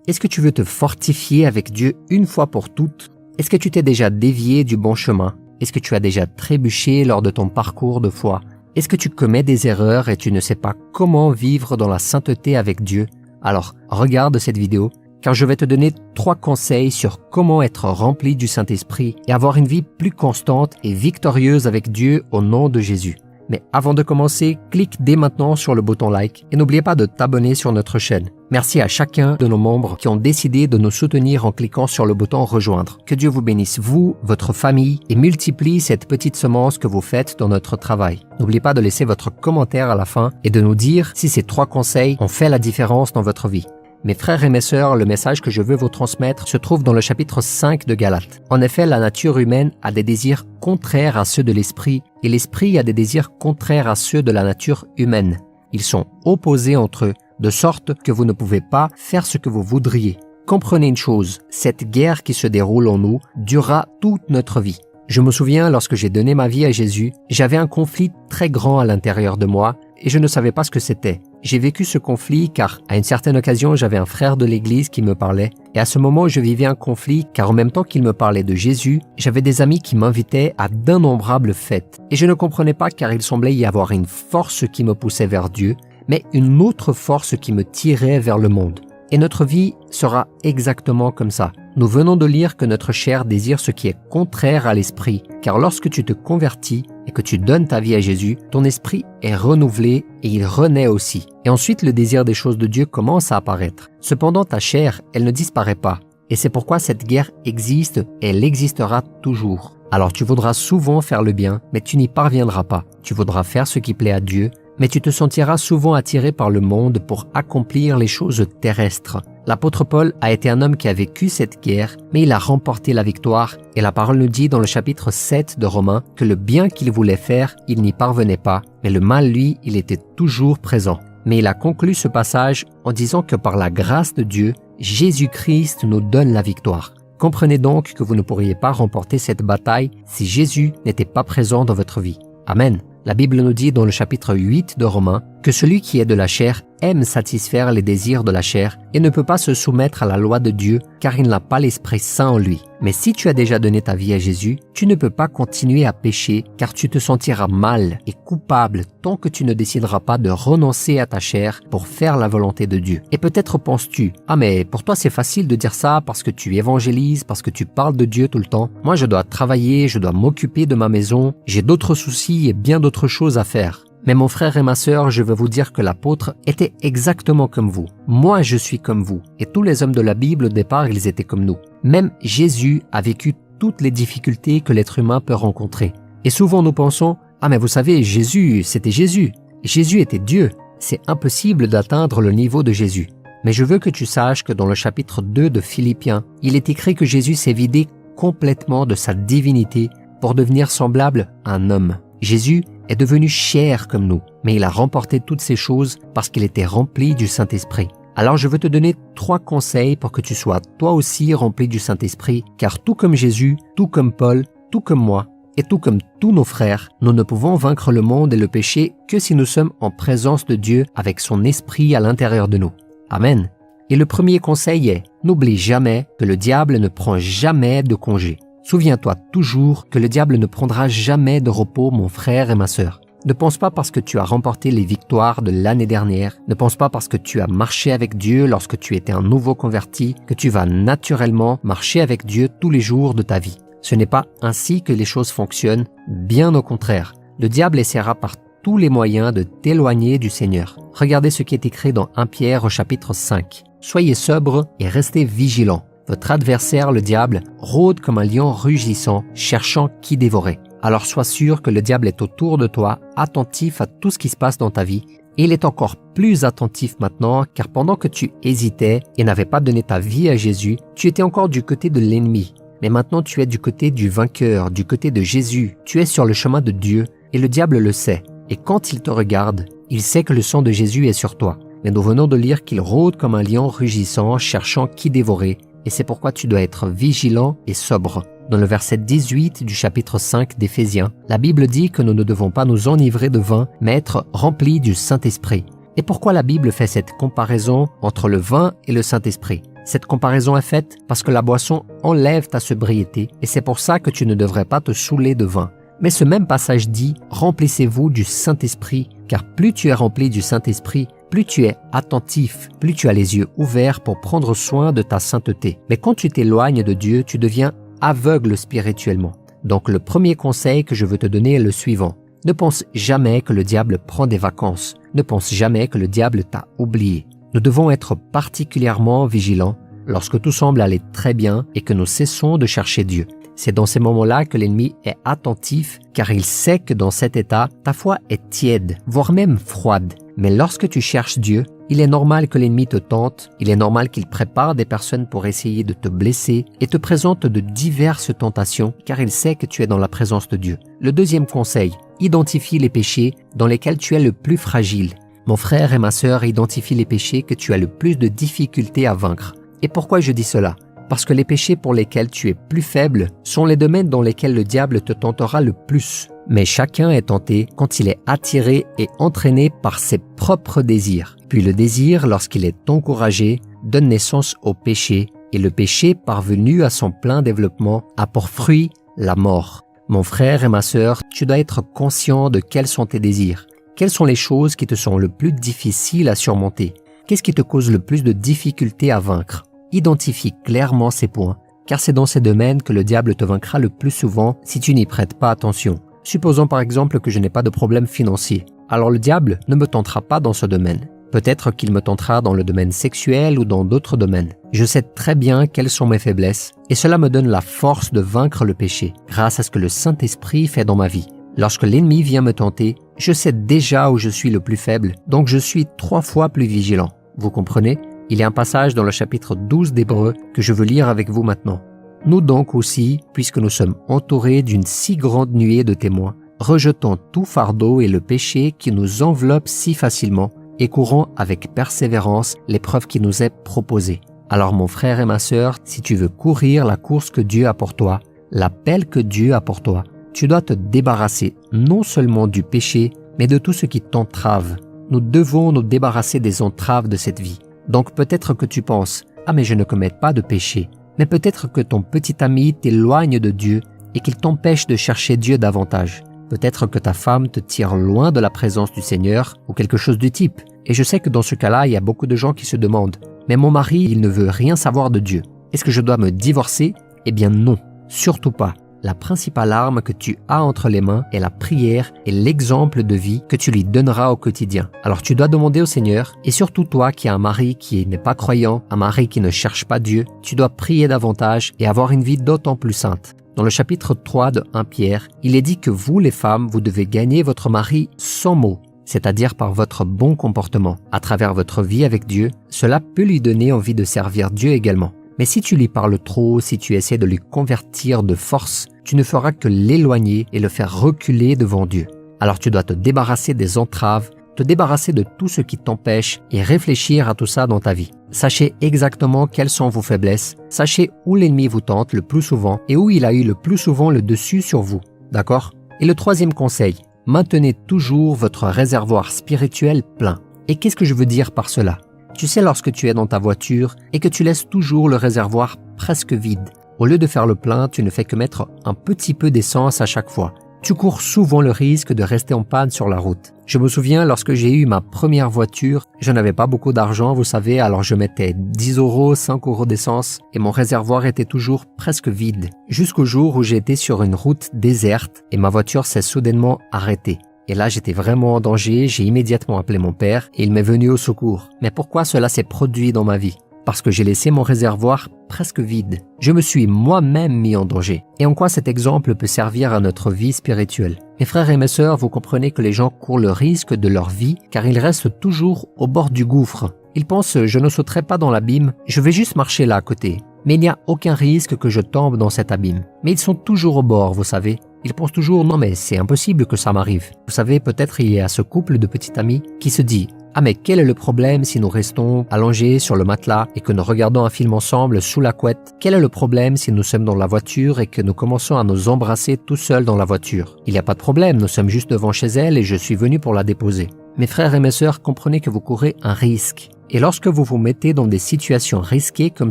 Est-ce que tu veux te fortifier avec Dieu une fois pour toutes? Est-ce que tu t'es déjà dévié du bon chemin? Est-ce que tu as déjà trébuché lors de ton parcours de foi? Est-ce que tu commets des erreurs et tu ne sais pas comment vivre dans la sainteté avec Dieu? Alors, regarde cette vidéo, car je vais te donner 3 conseils sur comment être rempli du Saint-Esprit et avoir une vie plus constante et victorieuse avec Dieu au nom de Jésus. Mais avant de commencer, clique dès maintenant sur le bouton like et n'oubliez pas de t'abonner sur notre chaîne. Merci à chacun de nos membres qui ont décidé de nous soutenir en cliquant sur le bouton rejoindre. Que Dieu vous bénisse, vous, votre famille, et multiplie cette petite semence que vous faites dans notre travail. N'oubliez pas de laisser votre commentaire à la fin et de nous dire si ces 3 conseils ont fait la différence dans votre vie. Mes frères et mes sœurs, le message que je veux vous transmettre se trouve dans le chapitre 5 de Galates. En effet, la nature humaine a des désirs contraires à ceux de l'esprit et l'esprit a des désirs contraires à ceux de la nature humaine. Ils sont opposés entre eux, de sorte que vous ne pouvez pas faire ce que vous voudriez. Comprenez une chose, cette guerre qui se déroule en nous durera toute notre vie. Je me souviens, lorsque j'ai donné ma vie à Jésus, j'avais un conflit très grand à l'intérieur de moi et je ne savais pas ce que c'était. J'ai vécu ce conflit car, à une certaine occasion, j'avais un frère de l'église qui me parlait. Et à ce moment, je vivais un conflit car en même temps qu'il me parlait de Jésus, j'avais des amis qui m'invitaient à d'innombrables fêtes. Et je ne comprenais pas car il semblait y avoir une force qui me poussait vers Dieu, mais une autre force qui me tirait vers le monde. Et notre vie sera exactement comme ça. Nous venons de lire que notre chair désire ce qui est contraire à l'esprit, car lorsque tu te convertis et que tu donnes ta vie à Jésus, ton esprit est renouvelé et il renaît aussi. Et ensuite, le désir des choses de Dieu commence à apparaître. Cependant, ta chair, elle ne disparaît pas. Et c'est pourquoi cette guerre existe et elle existera toujours. Alors tu voudras souvent faire le bien, mais tu n'y parviendras pas. Tu voudras faire ce qui plaît à Dieu, mais tu te sentiras souvent attiré par le monde pour accomplir les choses terrestres. L'apôtre Paul a été un homme qui a vécu cette guerre, mais il a remporté la victoire et la parole nous dit dans le chapitre 7 de Romains que le bien qu'il voulait faire, il n'y parvenait pas, mais le mal, lui, il était toujours présent. Mais il a conclu ce passage en disant que par la grâce de Dieu, Jésus-Christ nous donne la victoire. Comprenez donc que vous ne pourriez pas remporter cette bataille si Jésus n'était pas présent dans votre vie. Amen. La Bible nous dit dans le chapitre 8 de Romains que celui qui est de la chair aime satisfaire les désirs de la chair et ne peut pas se soumettre à la loi de Dieu car il n'a pas l'Esprit Saint en lui. Mais si tu as déjà donné ta vie à Jésus, tu ne peux pas continuer à pécher car tu te sentiras mal et coupable tant que tu ne décideras pas de renoncer à ta chair pour faire la volonté de Dieu. Et peut-être penses-tu, « Ah mais pour toi c'est facile de dire ça parce que tu évangélises, parce que tu parles de Dieu tout le temps. Moi je dois travailler, je dois m'occuper de ma maison, j'ai d'autres soucis et bien d'autres choses à faire. » Mais mon frère et ma sœur, je veux vous dire que l'apôtre était exactement comme vous. Moi, je suis comme vous. Et tous les hommes de la Bible, au départ, ils étaient comme nous. Même Jésus a vécu toutes les difficultés que l'être humain peut rencontrer. Et souvent, nous pensons, « Ah, mais vous savez, Jésus, c'était Jésus. Jésus était Dieu. C'est impossible d'atteindre le niveau de Jésus. » Mais je veux que tu saches que dans le chapitre 2 de Philippiens, il est écrit que Jésus s'est vidé complètement de sa divinité pour devenir semblable à un homme. Jésus est devenu chair comme nous, mais il a remporté toutes ces choses parce qu'il était rempli du Saint-Esprit. Alors je veux te donner 3 conseils pour que tu sois toi aussi rempli du Saint-Esprit, car tout comme Jésus, tout comme Paul, tout comme moi, et tout comme tous nos frères, nous ne pouvons vaincre le monde et le péché que si nous sommes en présence de Dieu avec son Esprit à l'intérieur de nous. Amen. Et le premier conseil est, n'oublie jamais que le diable ne prend jamais de congé. Souviens-toi toujours que le diable ne prendra jamais de repos, mon frère et ma sœur. Ne pense pas parce que tu as remporté les victoires de l'année dernière, ne pense pas parce que tu as marché avec Dieu lorsque tu étais un nouveau converti, que tu vas naturellement marcher avec Dieu tous les jours de ta vie. Ce n'est pas ainsi que les choses fonctionnent, bien au contraire. Le diable essaiera par tous les moyens de t'éloigner du Seigneur. Regardez ce qui est écrit dans 1 Pierre au chapitre 5. Soyez sobres et restez vigilants. Votre adversaire, le diable, rôde comme un lion rugissant, cherchant qui dévorer. Alors sois sûr que le diable est autour de toi, attentif à tout ce qui se passe dans ta vie. Et il est encore plus attentif maintenant, car pendant que tu hésitais et n'avais pas donné ta vie à Jésus, tu étais encore du côté de l'ennemi. Mais maintenant tu es du côté du vainqueur, du côté de Jésus. Tu es sur le chemin de Dieu, et le diable le sait. Et quand il te regarde, il sait que le sang de Jésus est sur toi. Mais nous venons de lire qu'il rôde comme un lion rugissant, cherchant qui dévorer. Et c'est pourquoi tu dois être vigilant et sobre. Dans le verset 18 du chapitre 5 d'Éphésiens, la Bible dit que nous ne devons pas nous enivrer de vin, mais être remplis du Saint-Esprit. Et pourquoi la Bible fait cette comparaison entre le vin et le Saint-Esprit? Cette comparaison est faite parce que la boisson enlève ta sobriété et c'est pour ça que tu ne devrais pas te saouler de vin. Mais ce même passage dit « Remplissez-vous du Saint-Esprit » car plus tu es rempli du Saint-Esprit, plus tu es attentif, plus tu as les yeux ouverts pour prendre soin de ta sainteté. Mais quand tu t'éloignes de Dieu, tu deviens aveugle spirituellement. Donc le premier conseil que je veux te donner est le suivant. Ne pense jamais que le diable prend des vacances. Ne pense jamais que le diable t'a oublié. Nous devons être particulièrement vigilants lorsque tout semble aller très bien et que nous cessons de chercher Dieu. C'est dans ces moments-là que l'ennemi est attentif car il sait que dans cet état, ta foi est tiède, voire même froide. Mais lorsque tu cherches Dieu, il est normal que l'ennemi te tente, il est normal qu'il prépare des personnes pour essayer de te blesser et te présente de diverses tentations car il sait que tu es dans la présence de Dieu. Le deuxième conseil, identifie les péchés dans lesquels tu es le plus fragile. Mon frère et ma sœur, identifie les péchés que tu as le plus de difficultés à vaincre. Et pourquoi je dis cela ? Parce que les péchés pour lesquels tu es plus faible sont les domaines dans lesquels le diable te tentera le plus. Mais chacun est tenté quand il est attiré et entraîné par ses propres désirs. Puis le désir, lorsqu'il est encouragé, donne naissance au péché, et le péché, parvenu à son plein développement, a pour fruit la mort. Mon frère et ma sœur, tu dois être conscient de quels sont tes désirs. Quelles sont les choses qui te sont le plus difficiles à surmonter? Qu'est-ce qui te cause le plus de difficultés à vaincre? Identifie clairement ces points, car c'est dans ces domaines que le diable te vaincra le plus souvent si tu n'y prêtes pas attention. Supposons par exemple que je n'ai pas de problème financier. Alors le diable ne me tentera pas dans ce domaine. Peut-être qu'il me tentera dans le domaine sexuel ou dans d'autres domaines. Je sais très bien quelles sont mes faiblesses et cela me donne la force de vaincre le péché grâce à ce que le Saint-Esprit fait dans ma vie. Lorsque l'ennemi vient me tenter, je sais déjà où je suis le plus faible, donc je suis 3 fois plus vigilant. Vous comprenez? Il y a un passage dans le chapitre 12 d'Hébreux que je veux lire avec vous maintenant. Nous donc aussi, puisque nous sommes entourés d'une si grande nuée de témoins, rejetons tout fardeau et le péché qui nous enveloppe si facilement et courons avec persévérance l'épreuve qui nous est proposée. Alors mon frère et ma sœur, si tu veux courir la course que Dieu a pour toi, l'appel que Dieu a pour toi, tu dois te débarrasser non seulement du péché, mais de tout ce qui t'entrave. Nous devons nous débarrasser des entraves de cette vie. Donc peut-être que tu penses « Ah mais je ne commets pas de péché ». Mais peut-être que ton petit ami t'éloigne de Dieu et qu'il t'empêche de chercher Dieu davantage. Peut-être que ta femme te tire loin de la présence du Seigneur ou quelque chose du type. Et je sais que dans ce cas-là, il y a beaucoup de gens qui se demandent « Mais mon mari, il ne veut rien savoir de Dieu. Est-ce que je dois me divorcer ?» Eh bien non, surtout pas. La principale arme que tu as entre les mains est la prière et l'exemple de vie que tu lui donneras au quotidien. Alors tu dois demander au Seigneur, et surtout toi qui as un mari qui n'est pas croyant, un mari qui ne cherche pas Dieu, tu dois prier davantage et avoir une vie d'autant plus sainte. Dans le chapitre 3 de 1 Pierre, il est dit que vous les femmes, vous devez gagner votre mari sans mots, c'est-à-dire par votre bon comportement. À travers votre vie avec Dieu, cela peut lui donner envie de servir Dieu également. Mais si tu lui parles trop, si tu essaies de lui convertir de force, tu ne feras que l'éloigner et le faire reculer devant Dieu. Alors tu dois te débarrasser des entraves, te débarrasser de tout ce qui t'empêche et réfléchir à tout ça dans ta vie. Sachez exactement quelles sont vos faiblesses, sachez où l'ennemi vous tente le plus souvent et où il a eu le plus souvent le dessus sur vous. D'accord? Et le troisième conseil, maintenez toujours votre réservoir spirituel plein. Et qu'est-ce que je veux dire par cela? Tu sais, lorsque tu es dans ta voiture et que tu laisses toujours le réservoir presque vide, au lieu de faire le plein, tu ne fais que mettre un petit peu d'essence à chaque fois. Tu cours souvent le risque de rester en panne sur la route. Je me souviens, lorsque j'ai eu ma première voiture, je n'avais pas beaucoup d'argent, vous savez, alors je mettais 10 €, 5 € d'essence et mon réservoir était toujours presque vide. Jusqu'au jour où j'ai été sur une route déserte et ma voiture s'est soudainement arrêtée. Et là, j'étais vraiment en danger, j'ai immédiatement appelé mon père et il m'est venu au secours. Mais pourquoi cela s'est produit dans ma vie? Parce que j'ai laissé mon réservoir presque vide. Je me suis moi-même mis en danger. Et en quoi cet exemple peut servir à notre vie spirituelle? Mes frères et mes sœurs, vous comprenez que les gens courent le risque de leur vie car ils restent toujours au bord du gouffre. Ils pensent « je ne sauterai pas dans l'abîme, je vais juste marcher là à côté ». Mais il n'y a aucun risque que je tombe dans cet abîme. Mais ils sont toujours au bord, vous savez. Ils pensent toujours « non mais c'est impossible que ça m'arrive ». Vous savez, peut-être il y a ce couple de petits amis qui se dit « ah mais quel est le problème si nous restons allongés sur le matelas et que nous regardons un film ensemble sous la couette? Quel est le problème si nous sommes dans la voiture et que nous commençons à nous embrasser tout seuls dans la voiture? Il n'y a pas de problème, nous sommes juste devant chez elle et je suis venu pour la déposer. » Mes frères et mes sœurs, comprenez que vous courez un risque. Et lorsque vous vous mettez dans des situations risquées comme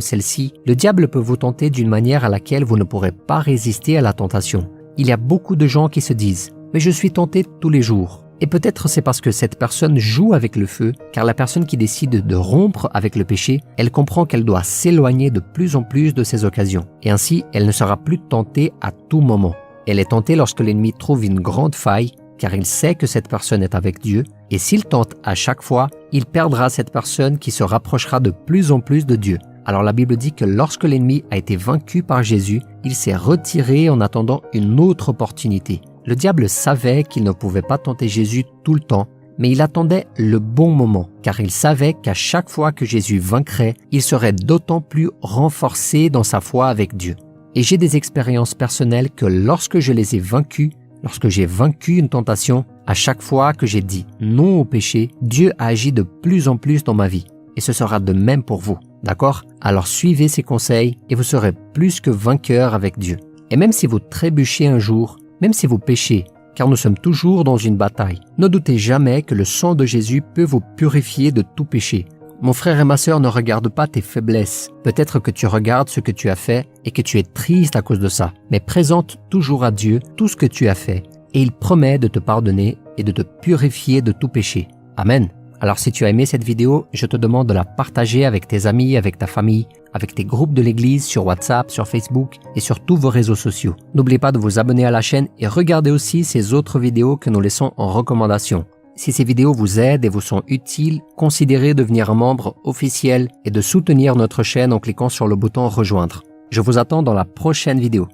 celle-ci, le diable peut vous tenter d'une manière à laquelle vous ne pourrez pas résister à la tentation. Il y a beaucoup de gens qui se disent « mais je suis tenté tous les jours ». Et peut-être c'est parce que cette personne joue avec le feu, car la personne qui décide de rompre avec le péché, elle comprend qu'elle doit s'éloigner de plus en plus de ces occasions. Et ainsi, elle ne sera plus tentée à tout moment. Elle est tentée lorsque l'ennemi trouve une grande faille, car il sait que cette personne est avec Dieu, et s'il tente à chaque fois, il perdra cette personne qui se rapprochera de plus en plus de Dieu. Alors la Bible dit que lorsque l'ennemi a été vaincu par Jésus, il s'est retiré en attendant une autre opportunité. Le diable savait qu'il ne pouvait pas tenter Jésus tout le temps, mais il attendait le bon moment, car il savait qu'à chaque fois que Jésus vaincrait, il serait d'autant plus renforcé dans sa foi avec Dieu. Et j'ai des expériences personnelles que lorsque je les ai vaincus, lorsque j'ai vaincu une tentation, à chaque fois que j'ai dit non au péché, Dieu a agi de plus en plus dans ma vie. Et ce sera de même pour vous, d'accord? Alors suivez ces conseils et vous serez plus que vainqueur avec Dieu. Et même si vous trébuchez un jour, même si vous péchez, car nous sommes toujours dans une bataille, ne doutez jamais que le sang de Jésus peut vous purifier de tout péché. Mon frère et ma sœur, ne regarde pas tes faiblesses. Peut-être que tu regardes ce que tu as fait et que tu es triste à cause de ça. Mais présente toujours à Dieu tout ce que tu as fait et il promet de te pardonner et de te purifier de tout péché. Amen. Alors si tu as aimé cette vidéo, je te demande de la partager avec tes amis, avec ta famille, avec tes groupes de l'église, sur WhatsApp, sur Facebook et sur tous vos réseaux sociaux. N'oubliez pas de vous abonner à la chaîne et regardez aussi ces autres vidéos que nous laissons en recommandation. Si ces vidéos vous aident et vous sont utiles, considérez devenir un membre officiel et de soutenir notre chaîne en cliquant sur le bouton « Rejoindre ». Je vous attends dans la prochaine vidéo.